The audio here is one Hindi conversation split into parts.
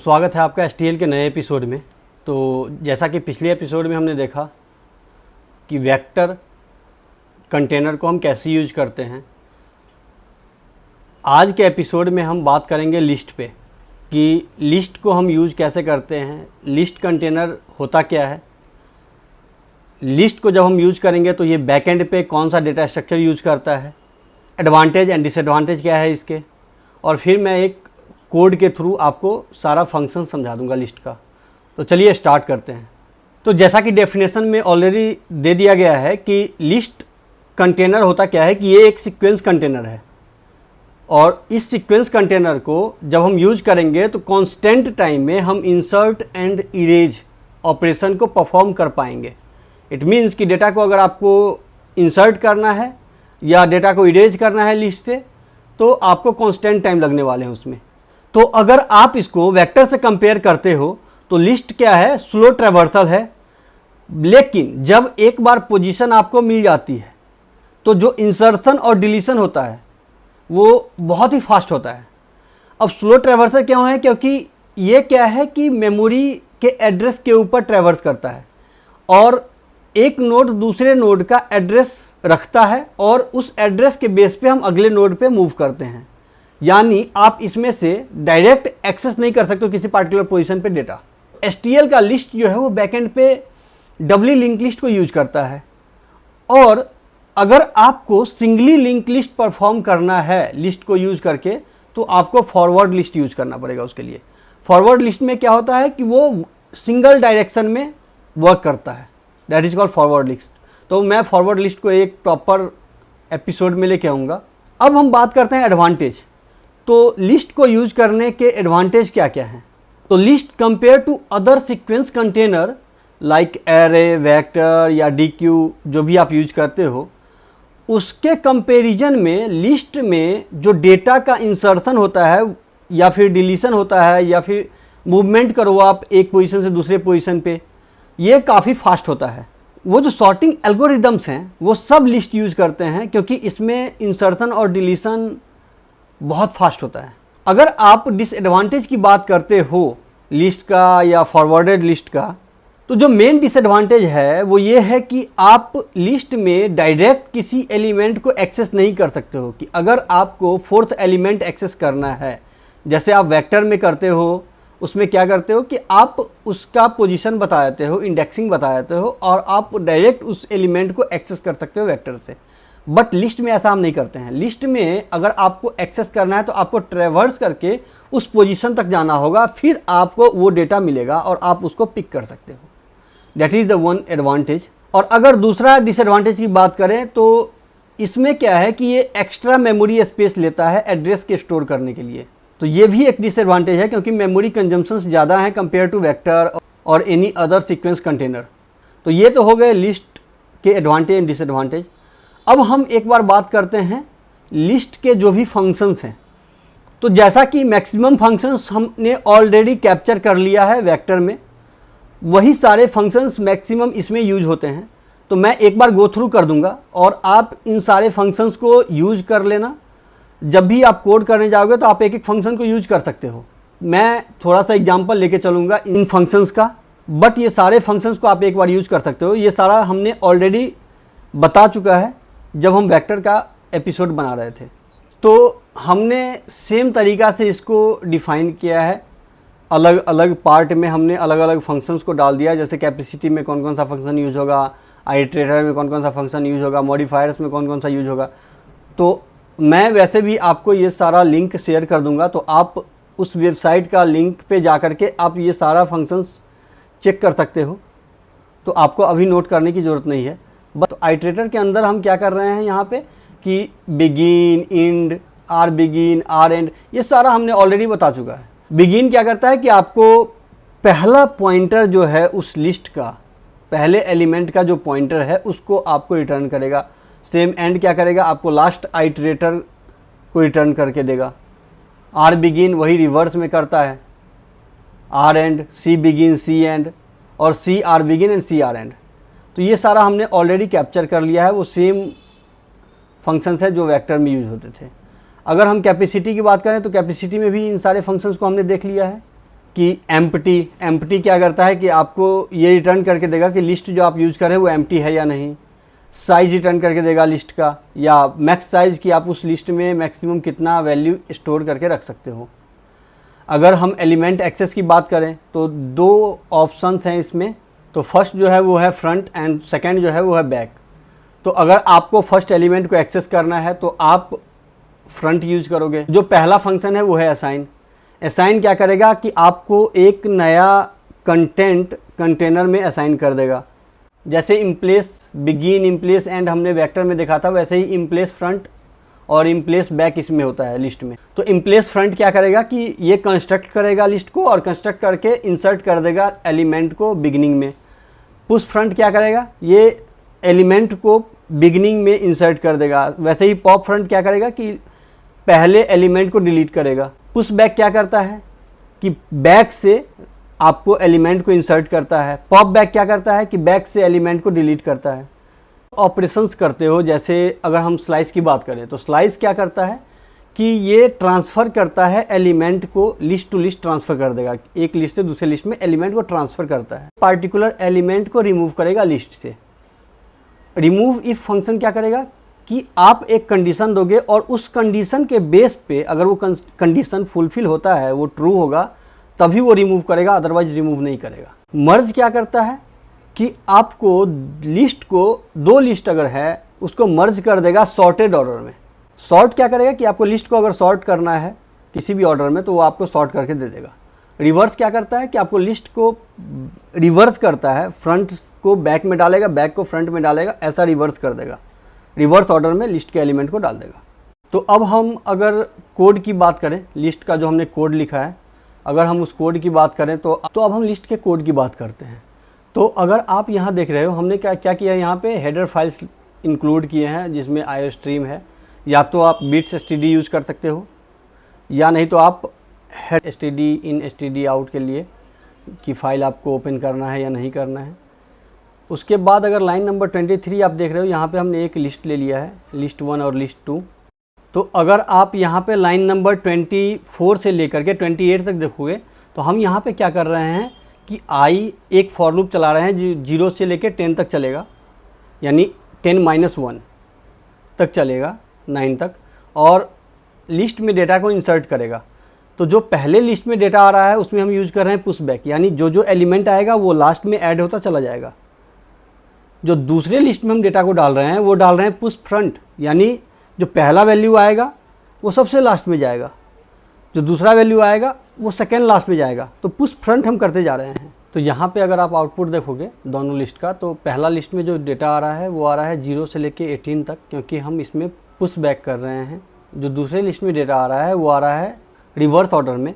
स्वागत है आपका एसटीएल के नए एपिसोड में। तो जैसा कि पिछले एपिसोड में हमने देखा कि वेक्टर कंटेनर को हम कैसे यूज करते हैं, आज के एपिसोड में हम बात करेंगे लिस्ट पे कि लिस्ट को हम यूज कैसे करते हैं, लिस्ट कंटेनर होता क्या है, लिस्ट को जब हम यूज करेंगे तो ये बैकएंड पे कौन सा डेटा स्ट्रक्चर यूज करता है, एडवांटेज एंड डिसएडवांटेज क्या है इसके, और फिर मैं एक कोड के थ्रू आपको सारा फंक्शन समझा दूंगा लिस्ट का। तो चलिए स्टार्ट करते हैं। तो जैसा कि डेफिनेशन में ऑलरेडी दे दिया गया है कि लिस्ट कंटेनर होता क्या है कि ये एक सीक्वेंस कंटेनर है, और इस सीक्वेंस कंटेनर को जब हम यूज करेंगे तो कांस्टेंट टाइम में हम इंसर्ट एंड इरेज ऑपरेशन को परफॉर्म कर पाएंगे। इट मीन्स कि डेटा को अगर आपको इंसर्ट करना है या डेटा को इरेज करना है लिस्ट से, तो आपको कांस्टेंट टाइम लगने वाले हैं उसमें। तो अगर आप इसको वेक्टर से कंपेयर करते हो तो लिस्ट क्या है, स्लो ट्रैवर्सल है, लेकिन जब एक बार पोजीशन आपको मिल जाती है तो जो इंसर्शन और डिलीशन होता है वो बहुत ही फास्ट होता है। अब स्लो ट्रैवर्सल क्यों है, क्योंकि ये क्या है कि मेमोरी के एड्रेस के ऊपर ट्रैवर्स करता है और एक नोड दूसरे नोड का एड्रेस रखता है और उस एड्रेस के बेस पे हम अगले नोड पे मूव करते हैं। यानी आप इसमें से डायरेक्ट एक्सेस नहीं कर सकते हो किसी पार्टिकुलर पोजीशन पे डेटा। एसटीएल का लिस्ट जो है वो बैकएंड पे डबली लिंक लिस्ट को यूज करता है, और अगर आपको सिंगली लिंक लिस्ट परफॉर्म करना है लिस्ट को यूज करके तो आपको फॉरवर्ड लिस्ट यूज करना पड़ेगा। उसके लिए फॉरवर्ड लिस्ट में क्या होता है कि वो सिंगल डायरेक्शन में वर्क करता है, that is called forward list. तो मैं फॉरवर्ड लिस्ट को एक प्रॉपर एपिसोड में लेके आऊँगा। अब हम बात करते हैं एडवांटेज। तो लिस्ट को यूज करने के एडवांटेज क्या क्या हैं। तो list compare to other sequence container like array, vector या डीक्यू जो भी आप यूज करते हो, उसके कंपैरिजन में लिस्ट में जो डेटा का इंसर्शन होता है या फिर डिलीशन होता है या फिर मूवमेंट करो आप एक पोजीशन से दूसरे पोजीशन पे, ये काफ़ी फास्ट होता है। वो जो सॉर्टिंग एल्गोरिदम्स हैं वो सब लिस्ट यूज करते हैं क्योंकि इसमें इंसर्शन और डिलीशन बहुत फास्ट होता है। अगर आप डिसएडवांटेज की बात करते हो लिस्ट का या फॉरवर्डेड लिस्ट का, तो जो मेन डिसएडवांटेज है वो ये है कि आप लिस्ट में डायरेक्ट किसी एलिमेंट को एक्सेस नहीं कर सकते हो। कि अगर आपको फोर्थ एलिमेंट एक्सेस करना है, जैसे आप वेक्टर में करते हो, उसमें क्या करते हो कि आप उसका पोजीशन बता देते हो, इंडेक्सिंग बता देते हो, और आप डायरेक्ट उस एलिमेंट को एक्सेस कर सकते हो वेक्टर से। बट लिस्ट में ऐसा हम नहीं करते हैं। लिस्ट में अगर आपको एक्सेस करना है तो आपको ट्रैवर्स करके उस पोजीशन तक जाना होगा, फिर आपको वो डेटा मिलेगा और आप उसको पिक कर सकते हो। That is the one advantage. और अगर दूसरा डिसएडवांटेज की बात करें तो इसमें क्या है कि ये एक्स्ट्रा मेमोरी स्पेस लेता है एड्रेस के स्टोर करने के लिए। तो ये भी एक डिसएडवांटेज है क्योंकि मेमोरी कंजम्पशंस ज़्यादा हैं कंपेयर टू वेक्टर और एनी अदर सीक्वेंस कंटेनर। तो ये तो हो गए लिस्ट के एडवांटेज एंड डिसएडवांटेज। अब हम एक बार बात करते हैं लिस्ट के जो भी फंक्शंस हैं। तो जैसा कि मैक्सिमम फंक्शंस हमने ऑलरेडी कैप्चर कर लिया है वेक्टर में, वही सारे फंक्शंस मैक्सिमम इसमें यूज होते हैं। तो मैं एक बार गो थ्रू कर दूंगा और आप इन सारे फंक्शंस को यूज कर लेना। जब भी आप कोड करने जाओगे तो आप एक एक फंक्शन को यूज कर सकते हो। मैं थोड़ा सा एग्जांपल लेके चलूँगा इन फंक्शंस का, बट ये सारे फंक्शंस को आप एक बार यूज कर सकते हो। ये सारा हमने ऑलरेडी बता चुका है जब हम वेक्टर का एपिसोड बना रहे थे। तो हमने सेम तरीक़ा से इसको डिफ़ाइन किया है। अलग अलग पार्ट में हमने अलग अलग फंक्शंस को डाल दिया, जैसे कैपेसिटी में कौन कौन सा फंक्शन यूज होगा, आइटरेटर में कौन कौन सा फंक्शन यूज होगा, मॉडिफायर्स में कौन कौन सा यूज होगा। तो मैं वैसे भी आपको ये सारा लिंक शेयर कर दूंगा, तो आप उस वेबसाइट का लिंक पे जा कर के आप ये सारा फंक्शंस चेक कर सकते हो। तो आपको अभी नोट करने की ज़रूरत नहीं है। बस आइटरेटर के अंदर हम क्या कर रहे हैं यहाँ पे कि begin, end, rbegin, rend, ये सारा हमने ऑलरेडी बता चुका है। बिगिन क्या करता है कि आपको पहला पॉइंटर जो है उस लिस्ट का, पहले एलिमेंट का जो पॉइंटर है उसको आपको रिटर्न करेगा। सेम एंड क्या करेगा, आपको लास्ट आइटरेटर को रिटर्न करके देगा। आर बिगिन वही रिवर्स में करता है, R end, C begin, C end, और C R begin end C R end. तो ये सारा हमने ऑलरेडी कैप्चर कर लिया है। वो सेम फंक्शंस है जो वेक्टर में यूज होते थे। अगर हम कैपेसिटी की बात करें तो कैपेसिटी में भी इन सारे फंक्शंस को हमने देख लिया है। कि एम्प्टी क्या करता है कि आपको ये रिटर्न करके देगा कि लिस्ट जो आप यूज़ कर रहे हैं वो एम्प्टी है या नहीं। साइज़ रिटर्न करके देगा लिस्ट का, या मैक्स साइज़ कि आप उस लिस्ट में मैक्सिमम कितना वैल्यू स्टोर करके रख सकते हो। अगर हम एलिमेंट एक्सेस की बात करें तो दो ऑप्शंस हैं इसमें। तो फर्स्ट जो है वो है फ्रंट एंड सेकंड जो है वो है बैक। तो अगर आपको फर्स्ट एलिमेंट को एक्सेस करना है तो आप फ्रंट यूज़ करोगे। जो पहला फंक्शन है वो है असाइन। असाइन क्या करेगा कि आपको एक नया कंटेंट कंटेनर में असाइन कर देगा। जैसे इम्प्लेस बिगिन, इम्प्लेस एंड हमने वेक्टर में देखा था, वैसे ही इम्प्लेस फ्रंट और इम्प्लेस बैक इसमें होता है लिस्ट में। तो इम्प्लेस फ्रंट क्या करेगा कि ये कंस्ट्रक्ट करेगा लिस्ट को और कंस्ट्रक्ट करके इंसर्ट कर देगा एलिमेंट को बिगिनिंग में। पुश फ्रंट क्या करेगा, ये एलिमेंट को बिगिनिंग में इंसर्ट कर देगा। वैसे ही पॉप फ्रंट क्या करेगा कि पहले एलिमेंट को डिलीट करेगा। पुश बैक क्या करता है कि बैक से आपको एलिमेंट को इंसर्ट करता है। पॉप बैक क्या करता है कि बैक से एलिमेंट को डिलीट करता है। ऑपरेशंस करते हो, जैसे अगर हम स्लाइस की बात करें तो स्लाइस क्या करता है कि ये ट्रांसफ़र करता है एलिमेंट को, लिस्ट टू लिस्ट ट्रांसफ़र कर देगा। एक लिस्ट से दूसरे लिस्ट में एलिमेंट को ट्रांसफ़र करता है। पार्टिकुलर एलिमेंट को रिमूव करेगा लिस्ट से। रिमूव इफ फंक्शन क्या करेगा कि आप एक कंडीशन दोगे और उस कंडीशन के बेस पे अगर वो कंडीशन फुलफिल होता है, वो ट्रू होगा, तभी वो रिमूव करेगा, अदरवाइज रिमूव नहीं करेगा। मर्ज क्या करता है कि आपको लिस्ट को, दो लिस्ट अगर है उसको मर्ज कर देगा सॉर्टेड ऑर्डर में। सॉर्ट क्या करेगा कि आपको लिस्ट को अगर सॉर्ट करना है किसी भी ऑर्डर में तो वो आपको सॉर्ट करके दे देगा। रिवर्स क्या करता है कि आपको लिस्ट को रिवर्स करता है, फ्रंट को बैक में डालेगा, बैक को फ्रंट में डालेगा, ऐसा रिवर्स कर देगा। रिवर्स ऑर्डर में लिस्ट के एलिमेंट को डाल देगा। तो अब हम अगर कोड की बात करें, लिस्ट का जो हमने कोड लिखा है, अगर हम उस कोड की बात करें तो अब हम लिस्ट के कोड की बात करते हैं। तो अगर आप यहाँ देख रहे हो हमने क्या क्या किया है, यहाँ पे हेडर फाइल्स इंक्लूड किए हैं जिसमें आईओ स्ट्रीम है। या तो आप बिट्स एसटीडी यूज़ कर सकते हो, या नहीं तो आप हेड एसटीडी इन एसटीडी आउट के लिए कि फ़ाइल आपको ओपन करना है या नहीं करना है। उसके बाद अगर लाइन नंबर 23 आप देख रहे हो, यहाँ पे हमने एक लिस्ट ले लिया है, लिस्ट 1 और लिस्ट 2। तो अगर आप यहाँ पे लाइन नंबर 24 से लेकर के 28 तक देखोगे तो हम यहाँ पे क्या कर रहे हैं कि आई एक फॉर लूप चला रहे हैं जो 0 से लेकर 10 तक चलेगा, यानी 10-1 तक चलेगा, 9 तक, और लिस्ट में डेटा को इंसर्ट करेगा। तो जो पहले लिस्ट में डेटा आ रहा है उसमें हम यूज़ कर रहे हैं पुश बैक, यानी जो जो एलिमेंट आएगा वो लास्ट में ऐड होता चला जाएगा। जो दूसरे लिस्ट में हम डेटा को डाल रहे हैं वो डाल रहे हैं पुश फ्रंट, यानी जो पहला वैल्यू आएगा वो सबसे लास्ट में जाएगा, जो दूसरा वैल्यू आएगा वो सेकेंड लास्ट में जाएगा। तो पुश फ्रंट हम करते जा रहे हैं। तो यहाँ पे अगर आप आउटपुट देखोगे दोनों लिस्ट का, तो पहला लिस्ट में जो डेटा आ रहा है वो आ रहा है 0 से लेके 18 तक, क्योंकि हम इसमें पुश बैक कर रहे हैं। जो दूसरे लिस्ट में डेटा आ रहा है वो आ रहा है रिवर्स ऑर्डर में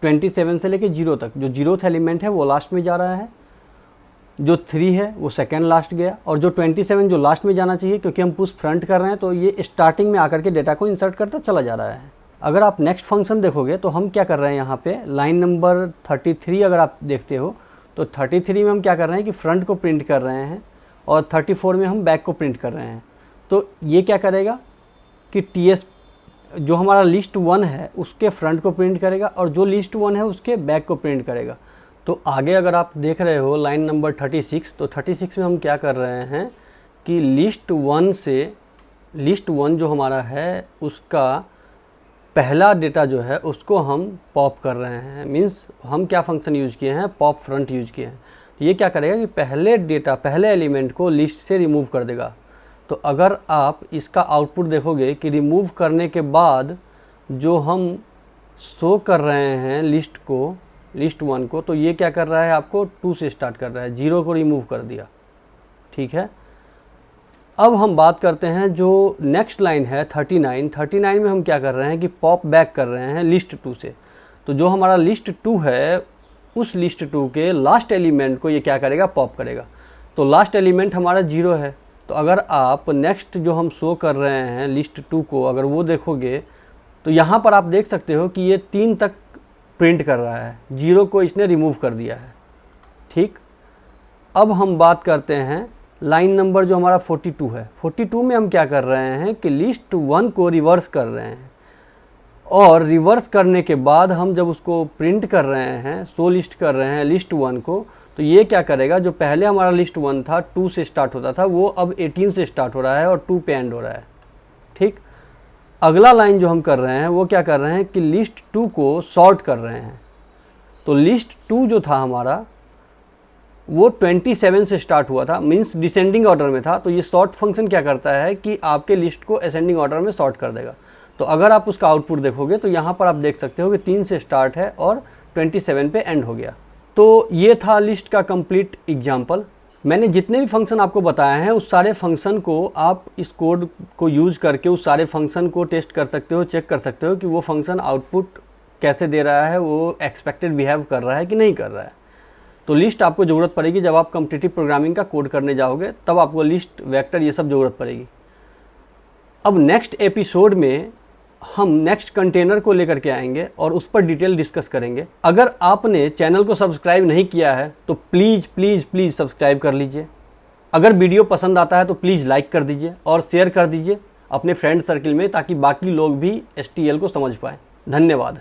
27 से लेके 0 तक। जो 0th एलिमेंट है वो लास्ट में जा रहा है, जो 3 है वो सेकेंड लास्ट गया, और जो 27 जो लास्ट में जाना चाहिए, क्योंकि हम पुश फ्रंट कर रहे हैं तो ये स्टार्टिंग में आकर के डेटा को इंसर्ट करता चला जा रहा है। अगर आप नेक्स्ट फंक्शन देखोगे तो हम क्या कर रहे हैं, यहाँ पे लाइन नंबर 33 अगर आप देखते हो तो 33 में हम क्या कर रहे हैं कि फ्रंट को प्रिंट कर रहे हैं और 34 में हम बैक को प्रिंट कर रहे हैं। तो ये क्या करेगा कि TS जो हमारा लिस्ट 1 है उसके फ्रंट को प्रिंट करेगा और जो लिस्ट 1 है उसके बैक को प्रिंट करेगा। तो आगे अगर आप देख रहे हो लाइन नंबर 36, तो 36 में हम क्या कर रहे हैं कि लिस्ट 1 जो हमारा है उसका पहला डेटा जो है उसको हम पॉप कर रहे हैं। मींस हम क्या फंक्शन यूज़ किए हैं, पॉप फ्रंट यूज़ किए हैं। तो ये क्या करेगा कि पहले एलिमेंट को लिस्ट से रिमूव कर देगा। तो अगर आप इसका आउटपुट देखोगे कि रिमूव करने के बाद जो हम शो कर रहे हैं लिस्ट 1 को, तो ये क्या कर रहा है, आपको 2 से स्टार्ट कर रहा है, 0 को रिमूव कर दिया। ठीक है, अब हम बात करते हैं जो नेक्स्ट लाइन है 39 में हम क्या कर रहे हैं कि पॉप बैक कर रहे हैं लिस्ट 2 से। तो जो हमारा लिस्ट 2 है उस लिस्ट 2 के लास्ट एलिमेंट को ये क्या करेगा, पॉप करेगा। तो लास्ट एलिमेंट हमारा 0 है। तो अगर आप नेक्स्ट जो हम शो कर रहे हैं लिस्ट 2 को अगर वो देखोगे तो यहाँ पर आप देख सकते हो कि ये 3 तक प्रिंट कर रहा है, 0 को इसने रिमूव कर दिया है। ठीक, अब हम बात करते हैं लाइन नंबर जो हमारा 42 है। 42 में हम क्या कर रहे हैं कि लिस्ट 1 को रिवर्स कर रहे हैं और रिवर्स करने के बाद हम जब उसको प्रिंट कर रहे हैं, शो लिस्ट कर रहे हैं लिस्ट 1 को, तो ये क्या करेगा, जो पहले हमारा लिस्ट 1 था 2 से स्टार्ट होता था, वो अब 18 से स्टार्ट हो रहा है और 2 पे एंड हो रहा है। ठीक, अगला लाइन जो हम कर रहे हैं वो क्या कर रहे हैं कि लिस्ट 2 को सॉर्ट कर रहे हैं। तो लिस्ट 2 जो था हमारा वो 27 से स्टार्ट हुआ था, मींस डिसेंडिंग ऑर्डर में था। तो ये सॉर्ट फंक्शन क्या करता है कि आपके लिस्ट को असेंडिंग ऑर्डर में सॉर्ट कर देगा। तो अगर आप उसका आउटपुट देखोगे तो यहाँ पर आप देख सकते हो कि 3 से स्टार्ट है और 27 पे एंड हो गया। तो ये था लिस्ट का कंप्लीट एग्जाम्पल। मैंने जितने भी फंक्शन आपको बताए हैं उस सारे फंक्शन को आप इस कोड को यूज़ करके उस सारे फंक्शन को टेस्ट कर सकते हो, चेक कर सकते हो कि वो फंक्शन आउटपुट कैसे दे रहा है, वो एक्सपेक्टेड बिहेव कर रहा है कि नहीं कर रहा है। तो लिस्ट आपको ज़रूरत पड़ेगी जब आप कॉम्पिटिटिव प्रोग्रामिंग का कोड करने जाओगे, तब आपको लिस्ट, वेक्टर, ये सब ज़रूरत पड़ेगी। अब नेक्स्ट एपिसोड में हम नेक्स्ट कंटेनर को लेकर के आएंगे और उस पर डिटेल डिस्कस करेंगे। अगर आपने चैनल को सब्सक्राइब नहीं किया है तो प्लीज़ प्लीज़ प्लीज़ सब्सक्राइब कर लीजिए। अगर वीडियो पसंद आता है तो प्लीज़ लाइक कर दीजिए और शेयर कर दीजिए अपने फ्रेंड सर्किल में, ताकि बाकी लोग भी HTML को समझ पाएँ। धन्यवाद।